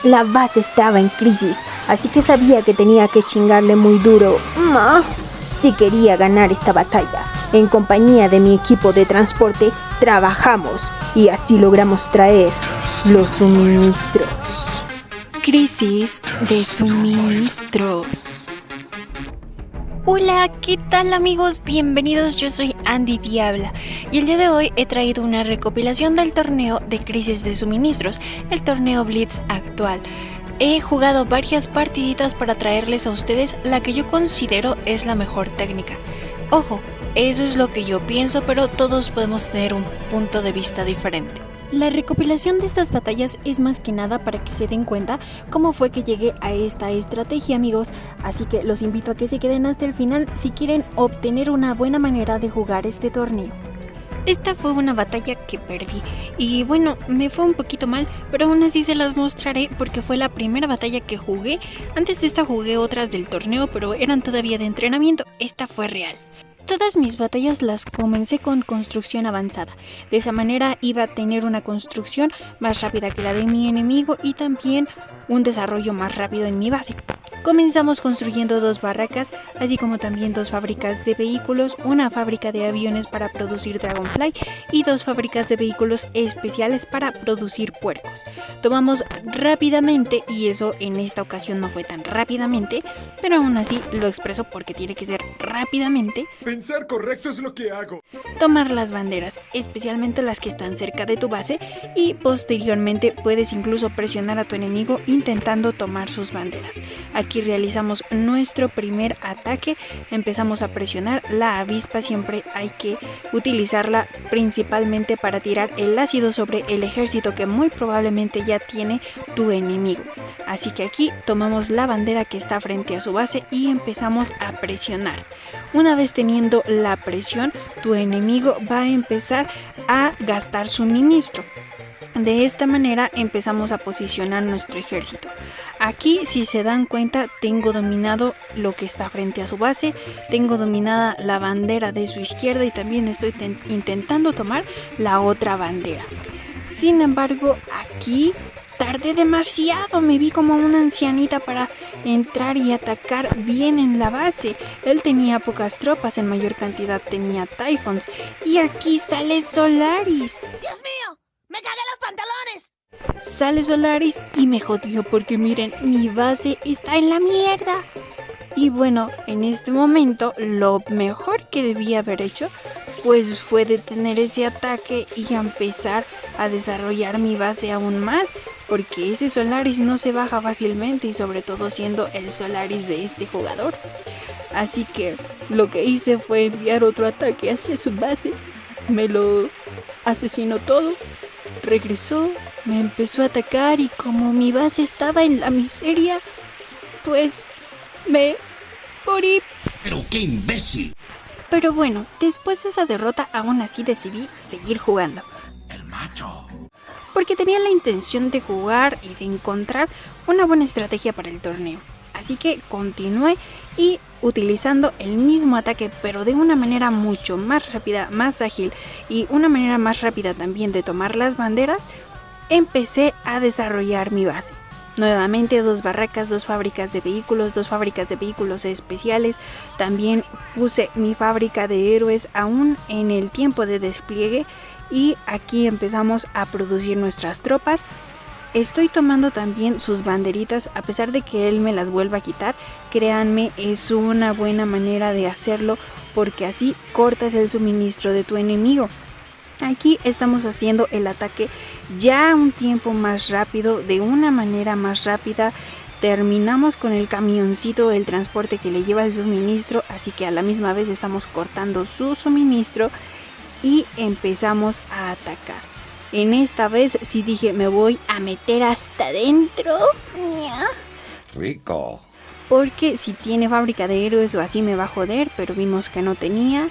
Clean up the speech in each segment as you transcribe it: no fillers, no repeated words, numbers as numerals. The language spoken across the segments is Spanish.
La base estaba en crisis, así que sabía que tenía que chingarle muy duro. Si quería ganar esta batalla, en compañía de mi equipo de transporte, trabajamos y así logramos traer los suministros. Crisis de suministros. Hola, ¿qué tal amigos? Bienvenidos, yo soy Andy Diabla y el día de hoy he traído una recopilación del torneo de crisis de suministros, el torneo Blitz actual. He jugado varias partiditas para traerles a ustedes la que yo considero es la mejor técnica. Ojo, eso es lo que yo pienso, pero todos podemos tener un punto de vista diferente. La recopilación de estas batallas es más que nada para que se den cuenta cómo fue que llegué a esta estrategia, amigos, así que los invito a que se queden hasta el final si quieren obtener una buena manera de jugar este torneo. Esta fue una batalla que perdí y bueno, me fue un poquito mal, pero aún así se las mostraré porque fue la primera batalla que jugué. Antes de esta jugué otras del torneo, pero eran todavía de entrenamiento. Esta fue real. Todas mis batallas las comencé con construcción avanzada. De esa manera iba a tener una construcción más rápida que la de mi enemigo y también un desarrollo más rápido en mi base. Comenzamos construyendo 2 barracas, así como también 2 fábricas de vehículos, una fábrica de aviones para producir Dragonfly y 2 fábricas de vehículos especiales para producir puercos. Tomamos rápidamente, y eso en esta ocasión no fue tan rápidamente, pero aún así lo expreso porque tiene que ser rápidamente. Pensar correcto es lo que hago. Tomar las banderas, especialmente las que están cerca de tu base, y posteriormente puedes incluso presionar a tu enemigo intentando tomar sus banderas. Aquí realizamos nuestro primer ataque, empezamos a presionar. La avispa siempre hay que utilizarla principalmente para tirar el ácido sobre el ejército que muy probablemente ya tiene tu enemigo. Así que aquí tomamos la bandera que está frente a su base y empezamos a presionar. Una vez teniendo la presión, tu enemigo va a empezar a gastar suministro. De esta manera empezamos a posicionar nuestro ejército. Aquí, si se dan cuenta, tengo dominado lo que está frente a su base, tengo dominada la bandera de su izquierda y también estoy intentando tomar la otra bandera. Sin embargo, aquí tardé demasiado, me vi como una ancianita para entrar y atacar bien en la base. Él tenía pocas tropas, en mayor cantidad tenía Typhons. Y aquí sale Solaris. ¡Dios mío! ¡Me cagué los pantalones! Sale Solaris y me jodió porque miren, mi base está en la mierda. Y bueno, en este momento lo mejor que debía haber hecho pues fue detener ese ataque y empezar a desarrollar mi base aún más, porque ese Solaris no se baja fácilmente y sobre todo siendo el Solaris de este jugador. Así que lo que hice fue enviar otro ataque hacia su base, me lo asesinó todo, regresó, me empezó a atacar y como mi base estaba en la miseria, pues me morí. ¡Pero qué imbécil! Pero bueno, después de esa derrota aún así decidí seguir jugando. El macho. Porque tenía la intención de jugar y de encontrar una buena estrategia para el torneo. Así que continué y utilizando el mismo ataque pero de una manera mucho más rápida, más ágil y una manera más rápida también de tomar las banderas, empecé a desarrollar mi base. Nuevamente 2 barracas, 2 fábricas de vehículos, 2 fábricas de vehículos especiales. También puse mi fábrica de héroes aún en el tiempo de despliegue y aquí empezamos a producir nuestras tropas. Estoy tomando también sus banderitas, a pesar de que él me las vuelva a quitar. Créanme, es una buena manera de hacerlo porque así cortas el suministro de tu enemigo. Aquí estamos haciendo el ataque ya un tiempo más rápido, de una manera más rápida. Terminamos con el camioncito, el transporte que le lleva el suministro, así que a la misma vez estamos cortando su suministro y empezamos a atacar. En esta vez sí dije, me voy a meter hasta adentro. Rico. Porque si tiene fábrica de héroes o así me va a joder, pero vimos que no tenía.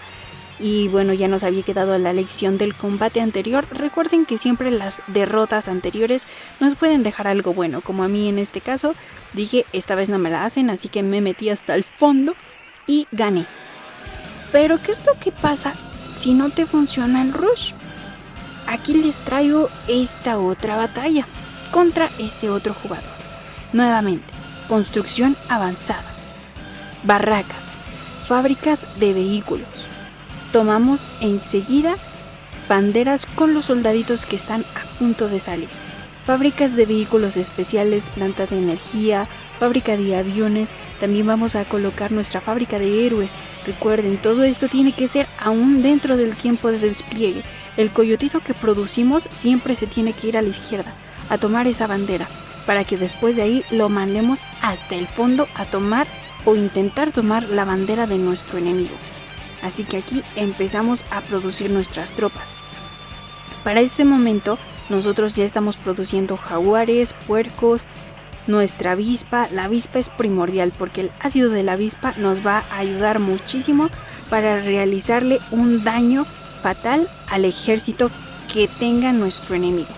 Y bueno, ya nos había quedado la lección del combate anterior. Recuerden que siempre las derrotas anteriores nos pueden dejar algo bueno, como a mí en este caso. Dije, esta vez no me la hacen, así que me metí hasta el fondo y gané. Pero ¿qué es lo que pasa si no te funciona el rush? Aquí les traigo esta otra batalla contra este otro jugador. Nuevamente, construcción avanzada, barracas, fábricas de vehículos. Tomamos enseguida banderas con los soldaditos que están a punto de salir. Fábricas de vehículos especiales, planta de energía, fábrica de aviones. También vamos a colocar nuestra fábrica de héroes. Recuerden, todo esto tiene que ser aún dentro del tiempo de despliegue. El coyotito que producimos siempre se tiene que ir a la izquierda, a tomar esa bandera, para que después de ahí lo mandemos hasta el fondo a tomar o intentar tomar la bandera de nuestro enemigo. Así que aquí empezamos a producir nuestras tropas. Para este momento nosotros ya estamos produciendo jaguares, puercos, nuestra avispa. La avispa es primordial porque el ácido de la avispa nos va a ayudar muchísimo para realizarle un daño fatal al ejército que tenga nuestro enemigo.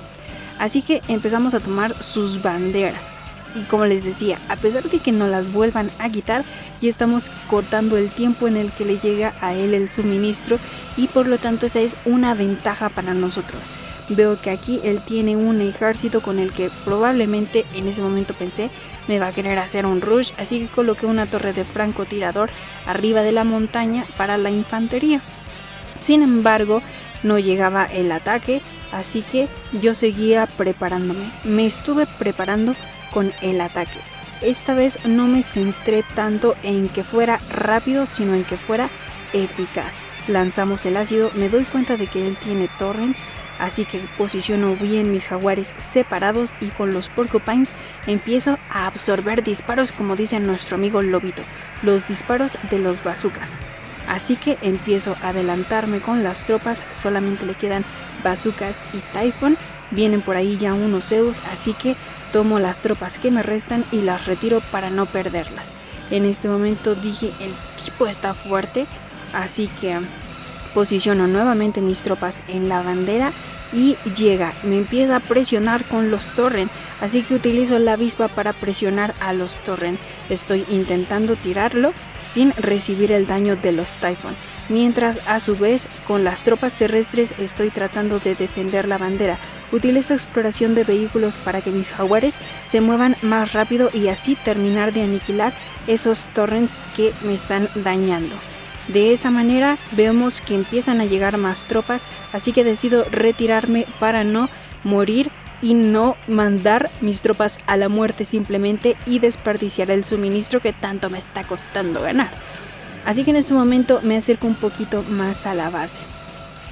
Así que empezamos a tomar sus banderas. Y como les decía, a pesar de que no las vuelvan a quitar, ya estamos cortando el tiempo en el que le llega a él el suministro y por lo tanto esa es una ventaja para nosotros. Veo que aquí él tiene un ejército con el que probablemente en ese momento pensé me va a querer hacer un rush, así que coloqué una torre de francotirador arriba de la montaña para la infantería. Sin embargo, no llegaba el ataque, así que yo seguía preparándome. Me estuve preparando con el ataque. Esta vez no me centré tanto en que fuera rápido, sino en que fuera eficaz. Lanzamos el ácido, me doy cuenta de que él tiene torrents, así que posiciono bien mis jaguares separados y con los porcupines empiezo a absorber disparos, como dice nuestro amigo Lobito, los disparos de los bazookas. Así que empiezo a adelantarme con las tropas, solamente le quedan bazookas y Typhon, vienen por ahí ya unos Zeus, así que tomo las tropas que me restan y las retiro para no perderlas. En este momento dije, el equipo está fuerte, así que posiciono nuevamente mis tropas en la bandera y llega, me empieza a presionar con los torrent, así que utilizo la avispa para presionar a los torrent. Estoy intentando tirarlo sin recibir el daño de los Typhon, mientras a su vez con las tropas terrestres estoy tratando de defender la bandera. Utilizo exploración de vehículos para que mis jaguares se muevan más rápido y así terminar de aniquilar esos torrents que me están dañando. De esa manera vemos que empiezan a llegar más tropas, así que decido retirarme para no morir y no mandar mis tropas a la muerte simplemente y desperdiciar el suministro que tanto me está costando ganar. Así que en este momento me acerco un poquito más a la base.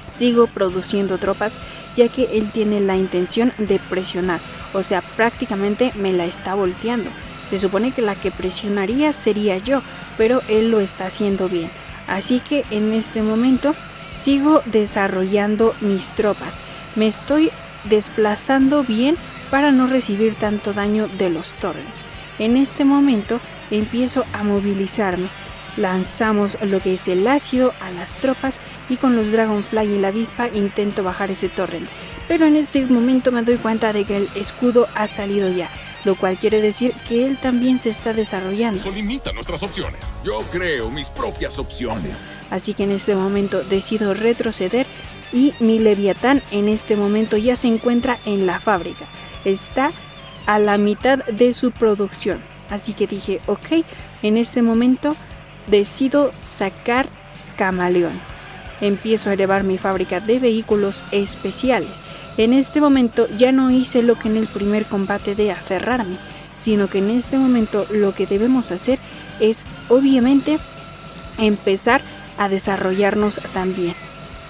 Sigo produciendo tropas ya que él tiene la intención de presionar, o sea, prácticamente me la está volteando. Se supone que la que presionaría sería yo, pero él lo está haciendo bien. Así que en este momento sigo desarrollando mis tropas. Me estoy desplazando bien para no recibir tanto daño de los torrents. En este momento empiezo a movilizarme. Lanzamos lo que es el ácido a las tropas y con los Dragonfly y la avispa intento bajar ese torrent. Pero en este momento me doy cuenta de que el escudo ha salido ya, lo cual quiere decir que él también se está desarrollando. Eso limita nuestras opciones. Yo creo mis propias opciones. Así que en este momento decido retroceder y mi Leviatán en este momento ya se encuentra en la fábrica. Está a la mitad de su producción. Así que dije, ok, en este momento decido sacar Camaleón. Empiezo a elevar mi fábrica de vehículos especiales. En este momento ya no hice lo que en el primer combate de aferrarme, sino que en este momento lo que debemos hacer es obviamente empezar a desarrollarnos también.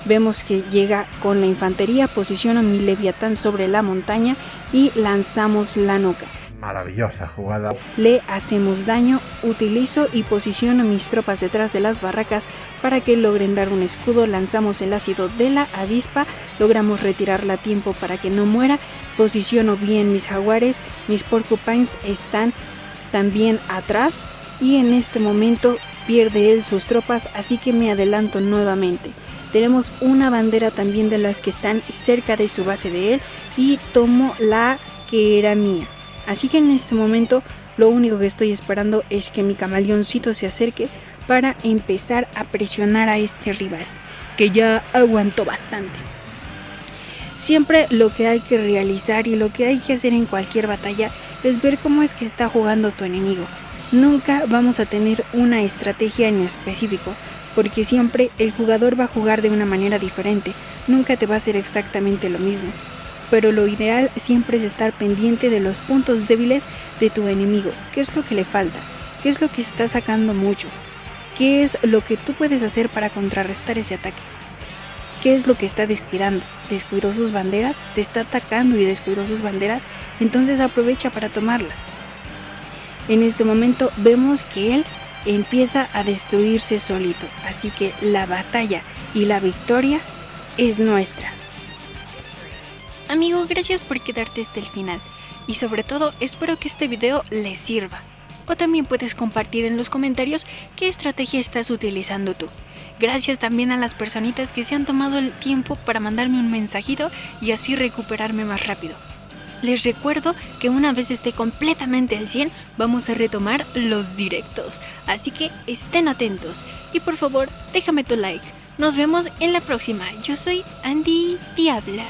Vemos que llega con la infantería, posiciono mi Leviatán sobre la montaña y lanzamos la nuca. Maravillosa jugada. Le hacemos daño, utilizo y posiciono mis tropas detrás de las barracas para que logren dar un escudo. Lanzamos el ácido de la avispa, logramos retirarla a tiempo para que no muera. Posiciono bien mis jaguares, mis porcupines están también atrás y en este momento pierde él sus tropas, así que me adelanto nuevamente. Tenemos una bandera también de las que están cerca de su base de él y tomo la que era mía. Así que en este momento lo único que estoy esperando es que mi camaleoncito se acerque para empezar a presionar a este rival, que ya aguantó bastante. Siempre lo que hay que realizar y lo que hay que hacer en cualquier batalla es ver cómo es que está jugando tu enemigo. Nunca vamos a tener una estrategia en específico, porque siempre el jugador va a jugar de una manera diferente, nunca te va a hacer exactamente lo mismo. Pero lo ideal siempre es estar pendiente de los puntos débiles de tu enemigo. ¿Qué es lo que le falta? ¿Qué es lo que está sacando mucho? ¿Qué es lo que tú puedes hacer para contrarrestar ese ataque? ¿Qué es lo que está descuidando? ¿Descuidó sus banderas? ¿Te está atacando y descuidó sus banderas? Entonces aprovecha para tomarlas. En este momento vemos que él empieza a destruirse solito, así que la batalla y la victoria es nuestra. Amigo, gracias por quedarte hasta el final y sobre todo espero que este video les sirva. O también puedes compartir en los comentarios qué estrategia estás utilizando tú. Gracias también a las personitas que se han tomado el tiempo para mandarme un mensajito y así recuperarme más rápido. Les recuerdo que una vez esté completamente al 100 vamos a retomar los directos, así que estén atentos y por favor déjame tu like. Nos vemos en la próxima. Yo soy Andy Diabla.